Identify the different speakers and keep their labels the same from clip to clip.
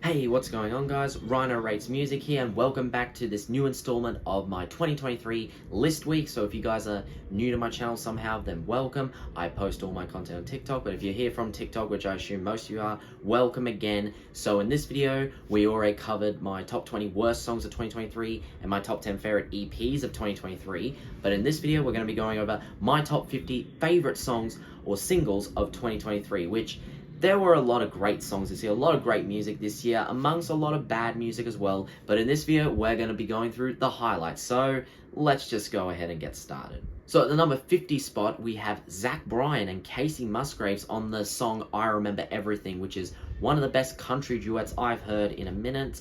Speaker 1: Hey, what's going on guys? Rhino Rates Music here and welcome back to this new installment of my 2023 list week. So if you guys are new to my channel somehow, then welcome. I post all my content on TikTok, but if you're here from TikTok, which I assume most of you are, welcome again. So in this video, we already covered my top 20 worst songs of 2023 and my top 10 favorite EPs of 2023. But in this video, we're going to be going over my top 50 favorite songs or singles of 2023, which there were a lot of great songs this year, a lot of great music this year, amongst a lot of bad music as well. But in this video, we're going to be going through the highlights. So let's just go ahead and get started. So at the number 50 spot, we have Zach Bryan and Casey Musgraves on the song I Remember Everything, which is one of the best country duets I've heard in a minute.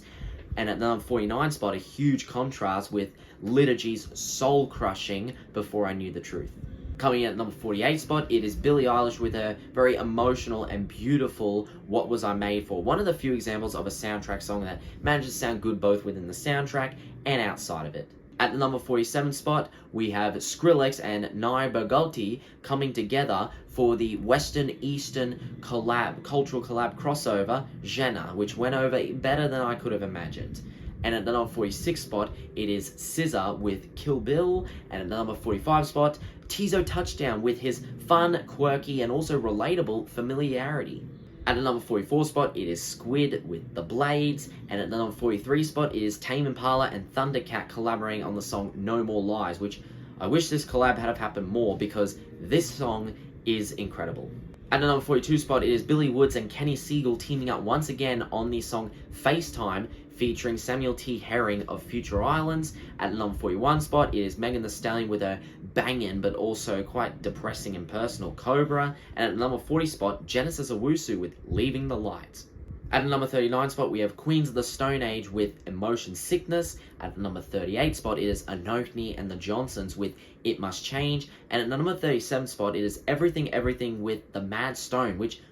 Speaker 1: And at the number 49 spot, a huge contrast with Liturgy's Soul Crushing Before I Knew the Truth. Coming in at number 48 spot, it is Billie Eilish with a very emotional and beautiful What Was I Made For? One of the few examples of a soundtrack song that manages to sound good both within the soundtrack and outside of it. At the number 47 spot, we have Skrillex and Nai Bogoti coming together for the Western Eastern cultural collab crossover, Jenna, which went over better than I could have imagined. And at the number 46 spot, it is SZA with Kill Bill. And at the number 45 spot, Tizo Touchdown with his fun, quirky, and also relatable Familiarity. At the number 44 spot, it is Squid with The Blades. And at the number 43 spot, it is Tame Impala and Thundercat collaborating on the song No More Lies, which I wish this collab had have happened more because this song is incredible. At the number 42 spot, it is Billie Woods and Kenny Segal teaming up once again on the song FaceTime, featuring Samuel T. Herring of Future Islands. At the number 41 spot, it is Megan Thee Stallion with a bangin' but also quite depressing and personal Cobra. And at the number 40 spot, Genesis Owusu with Leaving the Light. At the number 39 spot, we have Queens of the Stone Age with Emotion Sickness. At the number 38 spot, it is ANOHNI and the Johnsons with It Must Change. And at the number 37 spot, it is Everything Everything with The Mad Stone, which,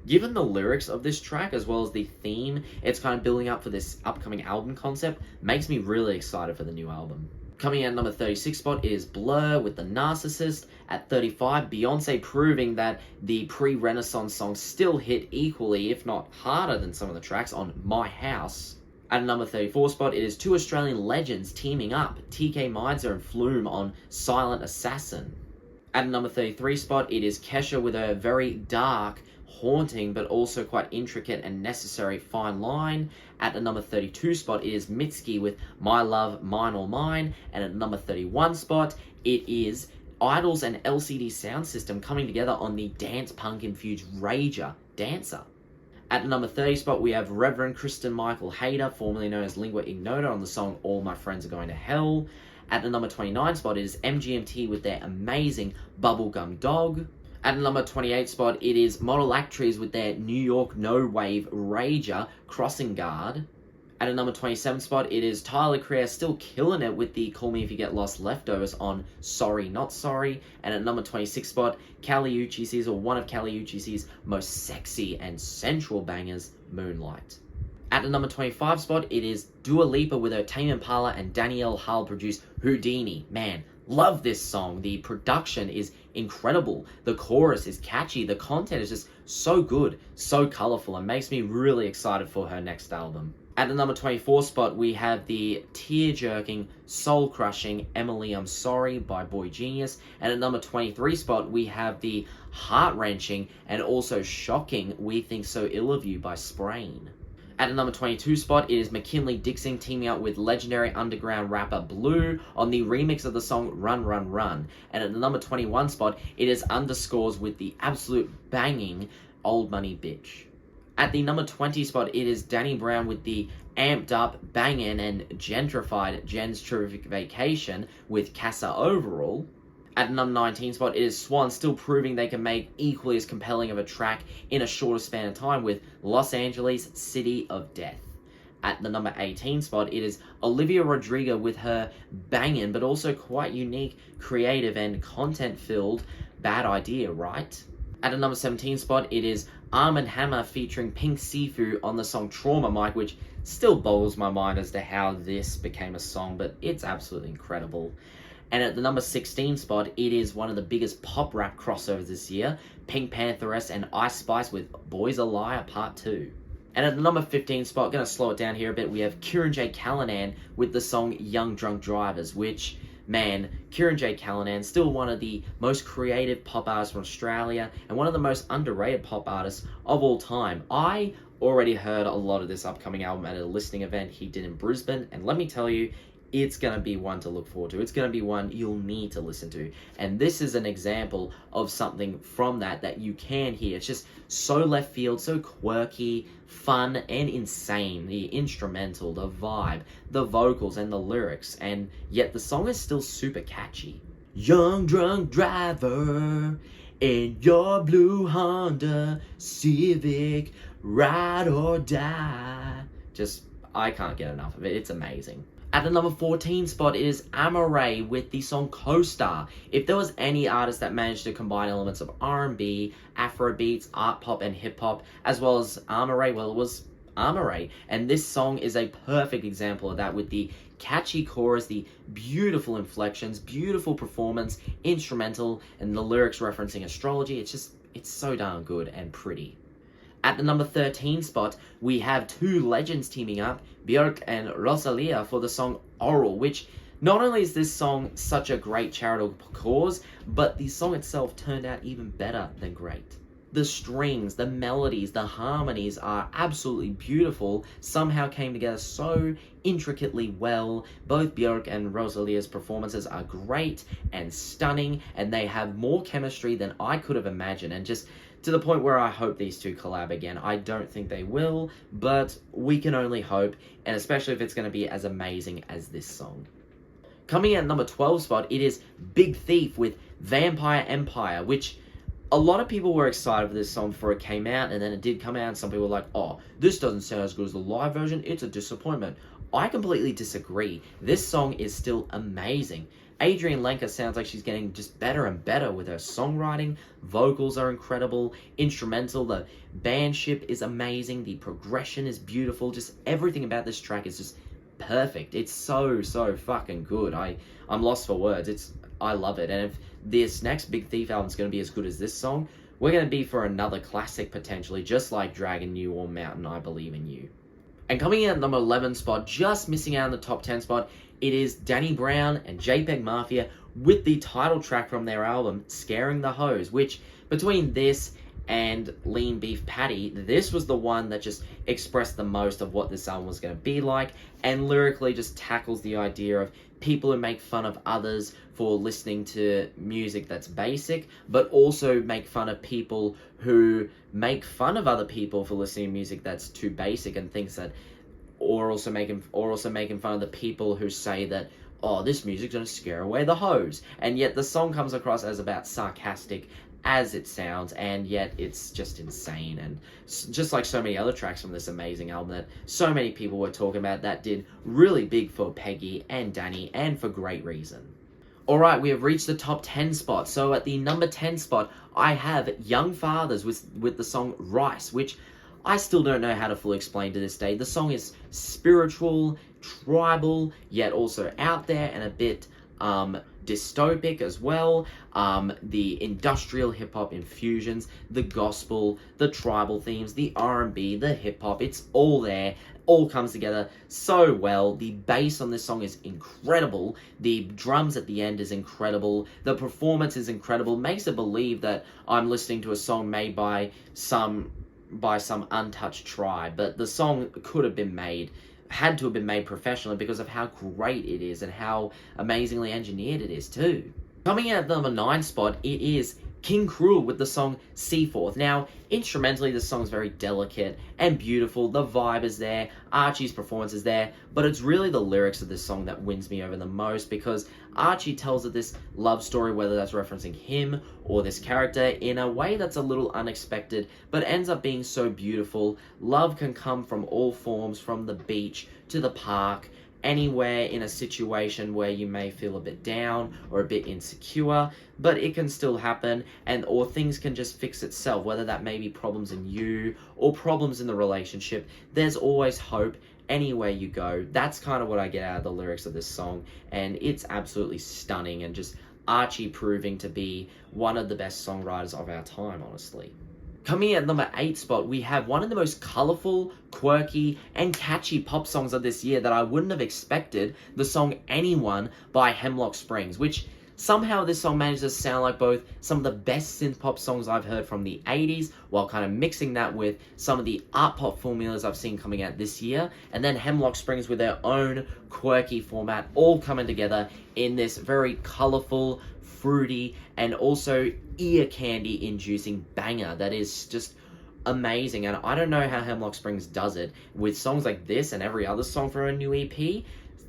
Speaker 1: given the lyrics of this track as well as the theme it's kind of building up for this upcoming album concept, makes me really excited for the new album. Coming in at number 36 spot is Blur with The Narcissist. At 35, Beyoncé proving that the pre-Renaissance songs still hit equally, if not harder than some of the tracks on My House. At number 34 spot, it is two Australian legends teaming up, TK Meidzer and Flume on Silent Assassin. At number 33 spot, it is Kesha with a very dark, haunting but also quite intricate and necessary Fine Line. At the number 32 spot, it is Mitski with My Love, Mine or Mine. And at number 31 spot, it is Idols and LCD Soundsystem coming together on the dance punk infused Rager, Dancer. At the number 30 spot, we have Reverend Kristen Michael Hayter, formerly known as Lingua Ignota, on the song All My Friends Are Going to Hell. At the number 29 spot, it is MGMT with their amazing Bubblegum Dog. At the number 28 spot, it is Model Actors with their New York No Wave Rager, Crossing Guard. At the number 27 spot, it is Tyler Creer still killing it with the Call Me If You Get Lost leftovers on Sorry Not Sorry. And at number 26 spot, Kali Uchisi's, or one of Kali Uchisi's most sexy and sensual bangers, Moonlight. At the number 25 spot, it is Dua Lipa with her Tame Impala and Danielle Hull produced Houdini. Man, love this song. The production is incredible. The chorus is catchy. The content is just so good, so colorful, and makes me really excited for her next album. At the number 24 spot, we have the tear-jerking, soul-crushing Emily I'm Sorry by Boy Genius. And at number 23 spot, we have the heart-wrenching and also shocking We Think So Ill of You by Sprain. At the number 22 spot, it is McKinley Dixon teaming up with legendary underground rapper Blue on the remix of the song Run Run Run. And at the number 21 spot, it is Underscores with the absolute banging Old Money Bitch. At the number 20 spot, it is Danny Brown with the amped up, bangin' and gentrified Jen's Terrific Vacation with Casa Overall. At the number 19 spot, it is Swan still proving they can make equally as compelling of a track in a shorter span of time with Los Angeles City of Death. At the number 18 spot, it is Olivia Rodrigo with her bangin' but also quite unique, creative and content-filled Bad Idea, Right? At the number 17 spot, it is Armand Hammer featuring Pink Siifu on the song Trauma Mike, which still boggles my mind as to how this became a song, but it's absolutely incredible. And at the number 16 spot, it is one of the biggest pop rap crossovers this year, Pink Pantheress and Ice Spice with Boys a Liar Part 2. And at the number 15 spot, gonna slow it down here a bit, we have Kieran J. Callanan with the song Young Drunk Drivers, which, man, Kieran J. Callanan, still one of the most creative pop artists from Australia, and one of the most underrated pop artists of all time. I already heard a lot of this upcoming album at a listening event he did in Brisbane, and let me tell you, it's going to be one to look forward to. It's going to be one you'll need to listen to. And this is an example of something from that you can hear. It's just so left field, so quirky, fun, and insane. The instrumental, the vibe, the vocals, and the lyrics. And yet the song is still super catchy. Young drunk driver in your blue Honda Civic, ride or die. Just, I can't get enough of it. It's amazing. At the number 14 spot is Amaarae with the song Co-Star. If there was any artist that managed to combine elements of R&B, Afrobeats, art pop, and hip hop, as well as Amaarae, well, it was Amaarae. And this song is a perfect example of that, with the catchy chorus, the beautiful inflections, beautiful performance, instrumental, and the lyrics referencing astrology. It's so darn good and pretty. At the number 13 spot, we have two legends teaming up, Björk and ROSALÍA, for the song Oral, which not only is this song such a great charitable cause, but the song itself turned out even better than great. The strings, the melodies, the harmonies are absolutely beautiful, somehow came together so intricately well. Both Björk and ROSALÍA's performances are great and stunning, and they have more chemistry than I could have imagined, and just to the point where I hope these two collab again. I don't think they will, but we can only hope, and especially if it's going to be as amazing as this song. Coming at number 12 spot, it is Big Thief with Vampire Empire, which a lot of people were excited for this song before it came out, and then it did come out, and some people were like, oh, this doesn't sound as good as the live version, it's a disappointment. I completely disagree. This song is still amazing. Adrian Lenker sounds like she's getting just better and better with her songwriting. Vocals are incredible. Instrumental, the bandship is amazing. The progression is beautiful. Just everything about this track is just perfect. It's so fucking good. I'm lost for words. I love it. And if this next Big Thief album is going to be as good as this song, we're going to be for another classic potentially, just like Dragon You or Mountain I Believe in You. And coming in at number 11 spot, just missing out on the top 10 spot, it is Danny Brown and JPEG Mafia with the title track from their album, Scaring the Hoes, which between this and Lean Beef Patty, this was the one that just expressed the most of what this album was going to be like, and lyrically just tackles the idea of people who make fun of others for listening to music that's basic, but also make fun of people who make fun of other people for listening to music that's too basic, and thinks that, or also making fun of the people who say that, oh, this music's gonna scare away the hoes, and yet the song comes across as about sarcastic as it sounds, and yet it's just insane. And just like so many other tracks from this amazing album that so many people were talking about, that did really big for Peggy and Danny, and for great reason. Alright, we have reached the top 10 spot. So at the number 10 spot, I have Young Fathers with the song Rice, which I still don't know how to fully explain to this day. The song is spiritual, tribal, yet also out there, and a bit dystopic as well. The industrial hip-hop infusions, the gospel, the tribal themes, the R&B, the hip-hop, it's all there. All comes together so well. The bass on this song is incredible. The drums at the end is incredible. The performance is incredible. Makes it believe that I'm listening to a song made by some untouched tribe. But the song had to have been made professionally because of how great it is and how amazingly engineered it is too. Coming in at the number 9 spot, it is King Cruel with the song Seaforth. Now, instrumentally, this song's very delicate and beautiful. The vibe is there. Archie's performance is there. But it's really the lyrics of this song that wins me over the most, because Archie tells of this love story, whether that's referencing him or this character, in a way that's a little unexpected, but ends up being so beautiful. Love can come from all forms, from the beach to the park, anywhere in a situation where you may feel a bit down or a bit insecure, but it can still happen, or things can just fix itself, whether that may be problems in you or problems in the relationship. There's always hope anywhere you go. That's kind of what I get out of the lyrics of this song, and it's absolutely stunning, and just Archie proving to be one of the best songwriters of our time, honestly. Coming in at number 8 spot, we have one of the most colourful, quirky, and catchy pop songs of this year that I wouldn't have expected, the song Anyone by Hemlock Springs, which somehow this song manages to sound like both some of the best synth pop songs I've heard from the 80s, while kind of mixing that with some of the art pop formulas I've seen coming out this year, and then Hemlock Springs with their own quirky format, all coming together in this very colourful, fruity, and also ear candy inducing banger that is just amazing. And I don't know how Hemlock Springs does it with songs like this and every other song for her new EP.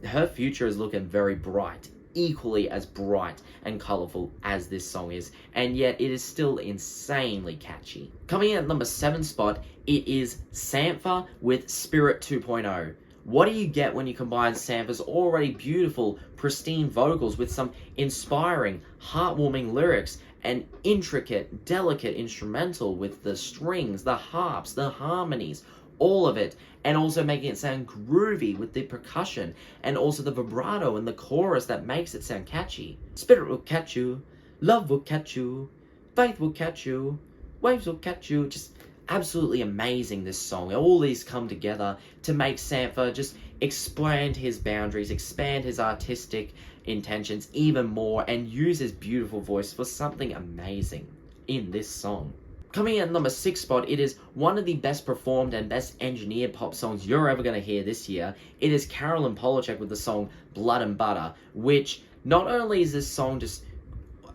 Speaker 1: Her future is looking very bright, equally as bright and colourful as this song is, and yet it is still insanely catchy. Coming in at number 7 spot, it is Sampha with Spirit 2.0. What do you get when you combine Sampha's already beautiful, pristine vocals with some inspiring, heartwarming lyrics, and intricate, delicate instrumental with the strings, the harps, the harmonies, all of it, and also making it sound groovy with the percussion, and also the vibrato and the chorus that makes it sound catchy. Spirit will catch you, love will catch you, faith will catch you, waves will catch you. Just absolutely amazing, this song. All these come together to make Sampha just expand his boundaries, expand his artistic intentions even more, and use his beautiful voice for something amazing in this song. Coming in at number 6 spot, it is one of the best performed and best engineered pop songs you're ever going to hear this year. It is Carolyn Polachek with the song Blood and Butter, which not only is this song just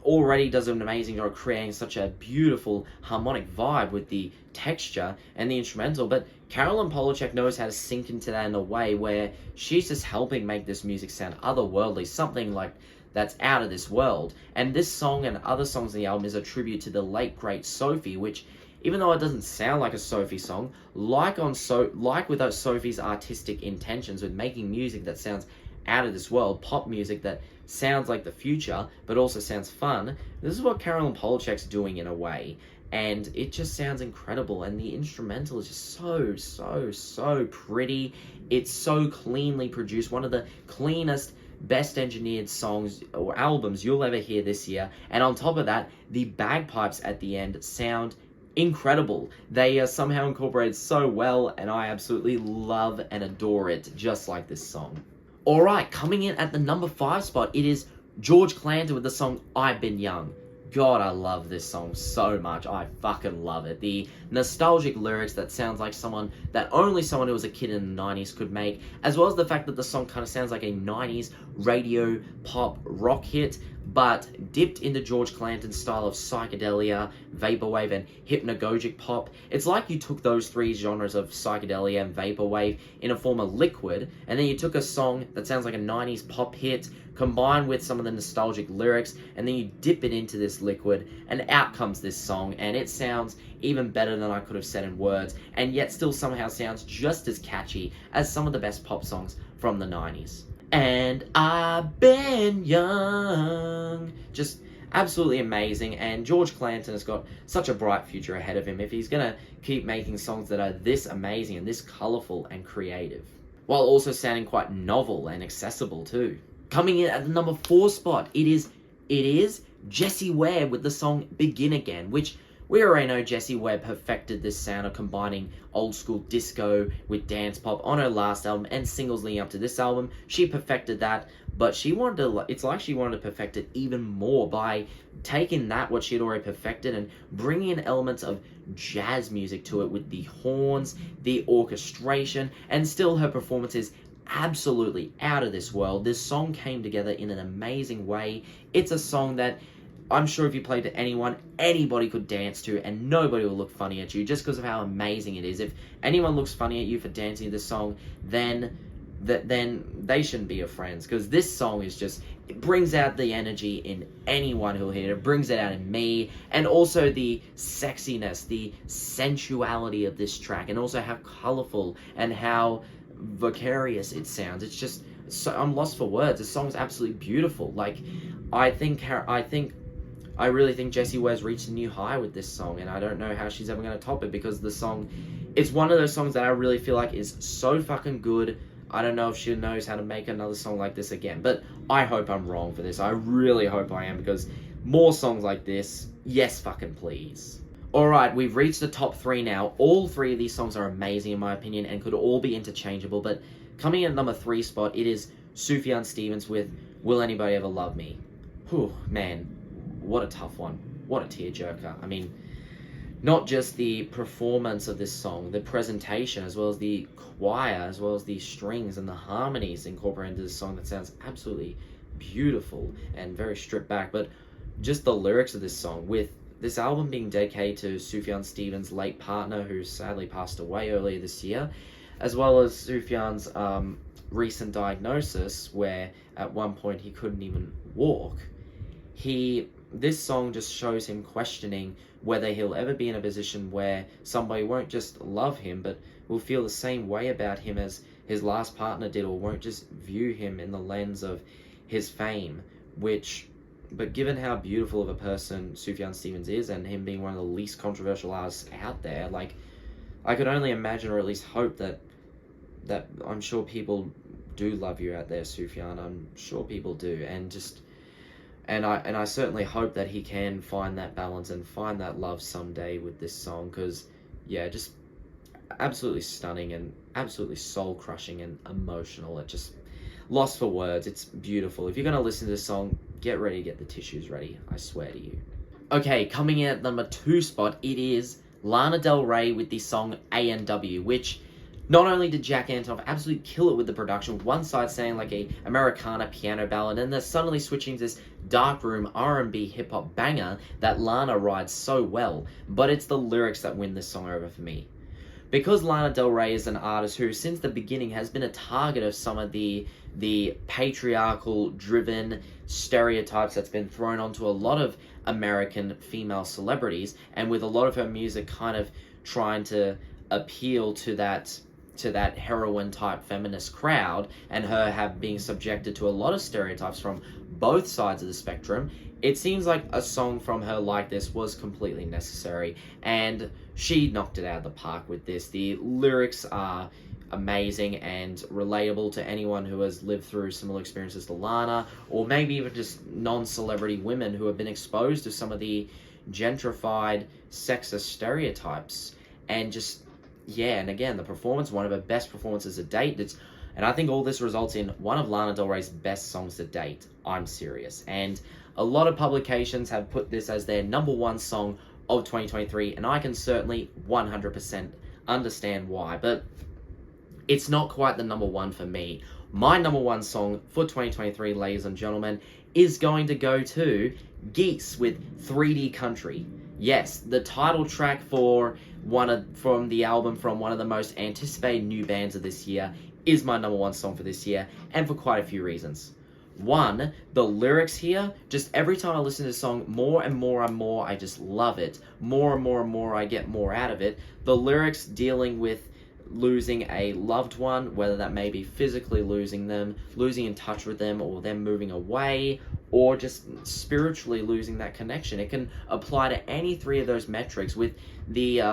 Speaker 1: already does an amazing job creating such a beautiful harmonic vibe with the texture and the instrumental, but Carolyn Polachek knows how to sink into that in a way where she's just helping make this music sound otherworldly, something like that's out of this world. And this song and other songs in the album is a tribute to the late great Sophie, which, even though it doesn't sound like a Sophie song, like with Sophie's artistic intentions with making music that sounds out of this world, pop music that sounds like the future but also sounds fun, this is what Carolyn Polachek's doing in a way, and it just sounds incredible. And the instrumental is just so pretty. It's so cleanly produced, one of the cleanest, best engineered songs or albums you'll ever hear this year. And on top of that, the bagpipes at the end sound incredible. They are somehow incorporated so well, and I absolutely love and adore it, just like this song. Alright, coming in at the number 5 spot, it is George Clanton with the song I've Been Young. God, I love this song so much. I fucking love it. The nostalgic lyrics that sounds like only someone who was a kid in the 90s could make, as well as the fact that the song kind of sounds like a 90s radio pop rock hit, but dipped into George Clanton's style of psychedelia, vaporwave, and hypnagogic pop. It's like you took those three genres of psychedelia and vaporwave in a form of liquid, and then you took a song that sounds like a 90s pop hit, combined with some of the nostalgic lyrics, and then you dip it into this liquid, and out comes this song, and it sounds even better than I could have said in words, and yet still somehow sounds just as catchy as some of the best pop songs from the 90s. And I've been young. Just absolutely amazing, and George Clanton has got such a bright future ahead of him if he's gonna keep making songs that are this amazing and this colourful and creative, while also sounding quite novel and accessible too. Coming in at the number 4 spot, it is Jessie Ware with the song Begin Again, which we already know Jessie Ware perfected this sound of combining old school disco with dance pop on her last album and singles leading up to this album. She perfected that, but it's like she wanted to perfect it even more by taking what she had already perfected and bringing in elements of jazz music to it with the horns, the orchestration, and still her performance is absolutely out of this world. This song came together in an amazing way. It's a song that I'm sure if you played to anyone, anybody could dance to, and nobody will look funny at you just because of how amazing it is. If anyone looks funny at you for dancing to this song, then they shouldn't be your friends, because this song is just, it brings out the energy in anyone who'll hear it. It brings it out in me, and also the sexiness, the sensuality of this track, and also how colourful and how vicarious it sounds. It's just, I'm lost for words. This song's absolutely beautiful. Like, I really think Jessie Ware's reached a new high with this song, and I don't know how she's ever going to top it, because the song, it's one of those songs that I really feel like is so fucking good. I don't know if she knows how to make another song like this again, but I hope I'm wrong for this. I really hope I am, because more songs like this, yes fucking please. Alright, we've reached the top 3 now. All 3 of these songs are amazing in my opinion and could all be interchangeable, but coming in at number 3 spot, it is Sufjan Stevens with Will Anybody Ever Love Me? Whew, man, what a tough one. What a tearjerker. I mean, not just the performance of this song, the presentation, as well as the choir, as well as the strings and the harmonies incorporated into this song that sounds absolutely beautiful and very stripped back, but just the lyrics of this song, with this album being dedicated to Sufjan Stevens' late partner, who sadly passed away earlier this year, as well as Sufjan's recent diagnosis, where at one point he couldn't even walk. This song just shows him questioning whether he'll ever be in a position where somebody won't just love him, but will feel the same way about him as his last partner did, or won't just view him in the lens of his fame, but given how beautiful of a person Sufjan Stevens is, and him being one of the least controversial artists out there, like, I could only imagine, or at least hope, that I'm sure people do love you out there, Sufjan. I'm sure people do, and I certainly hope that he can find that balance and find that love someday with this song, because, yeah, just absolutely stunning and absolutely soul-crushing and emotional. It just lost for words. It's beautiful. If you're going to listen to this song, get ready to get the tissues ready, I swear to you. Okay, coming in at number 2 spot, it is Lana Del Rey with the song ANW, which not only did Jack Antonoff absolutely kill it with the production, one side sounding like a Americana piano ballad, and they're suddenly switching to this darkroom R&B hip-hop banger that Lana rides so well, but it's the lyrics that win this song over for me. Because Lana Del Rey is an artist who, since the beginning, has been a target of some of the patriarchal-driven stereotypes that's been thrown onto a lot of American female celebrities, and with a lot of her music kind of trying to appeal to that heroine-type feminist crowd, and her being subjected to a lot of stereotypes from both sides of the spectrum, it seems like a song from her like this was completely necessary, and she knocked it out of the park with this. The lyrics are amazing and relatable to anyone who has lived through similar experiences to Lana, or maybe even just non-celebrity women who have been exposed to some of the gentrified sexist stereotypes. And just, yeah, and again, the performance, one of her best performances to date. And I think all this results in one of Lana Del Rey's best songs to date. I'm serious. And a lot of publications have put this as their number 1 song of 2023, and I can certainly 100% understand why, but it's not quite the number 1 for me. My number 1 song for 2023, ladies and gentlemen, is going to go to Geese with 3D Country. Yes, the title track from the album from one of the most anticipated new bands of this year is my number 1 song for this year, and for quite a few reasons. One, the lyrics here, just every time I listen to the song, more and more and more, I just love it. More and more and more, I get more out of it. The lyrics dealing with losing a loved one, whether that may be physically losing them, losing in touch with them, or them moving away, or just spiritually losing that connection. It can apply to any 3 of those metrics, with the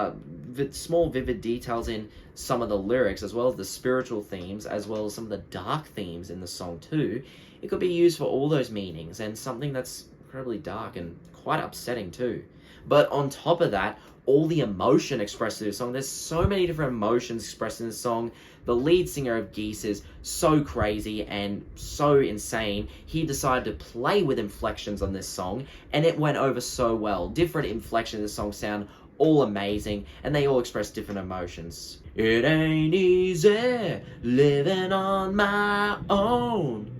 Speaker 1: small vivid details in some of the lyrics, as well as the spiritual themes, as well as some of the dark themes in the song too. It could be used for all those meanings, and something that's incredibly dark and quite upsetting too. But on top of that, all the emotion expressed through the song. There's so many different emotions expressed in the song. The lead singer of Geese is so crazy and so insane. He decided to play with inflections on this song, and it went over so well. Different inflections in the song sound all amazing, and they all express different emotions. It ain't easy living on my own.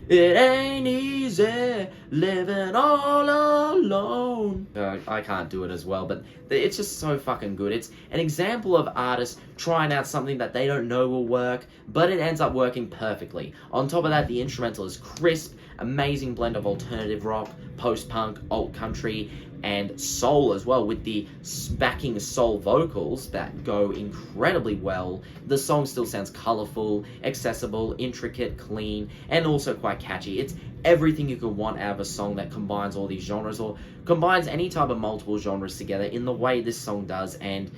Speaker 1: It ain't easy living all alone. I can't do it as well, but it's just so fucking good. It's an example of artists trying out something that they don't know will work, but it ends up working perfectly. On top of that, the instrumental is crisp, amazing blend of alternative rock, post-punk, alt country, and soul as well, with the backing soul vocals that go incredibly well. The song still sounds colourful, accessible, intricate, clean, and also quite catchy. It's everything you could want out of a song that combines all these genres, or combines any type of multiple genres together in the way this song does, and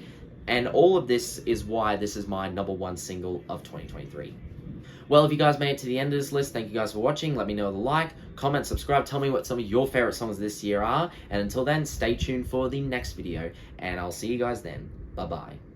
Speaker 1: all of this is why this is my number 1 single of 2023. Well, if you guys made it to the end of this list, thank you guys for watching. Let me know with a like, comment, subscribe, tell me what some of your favorite songs this year are. And until then, stay tuned for the next video, and I'll see you guys then. Bye-bye.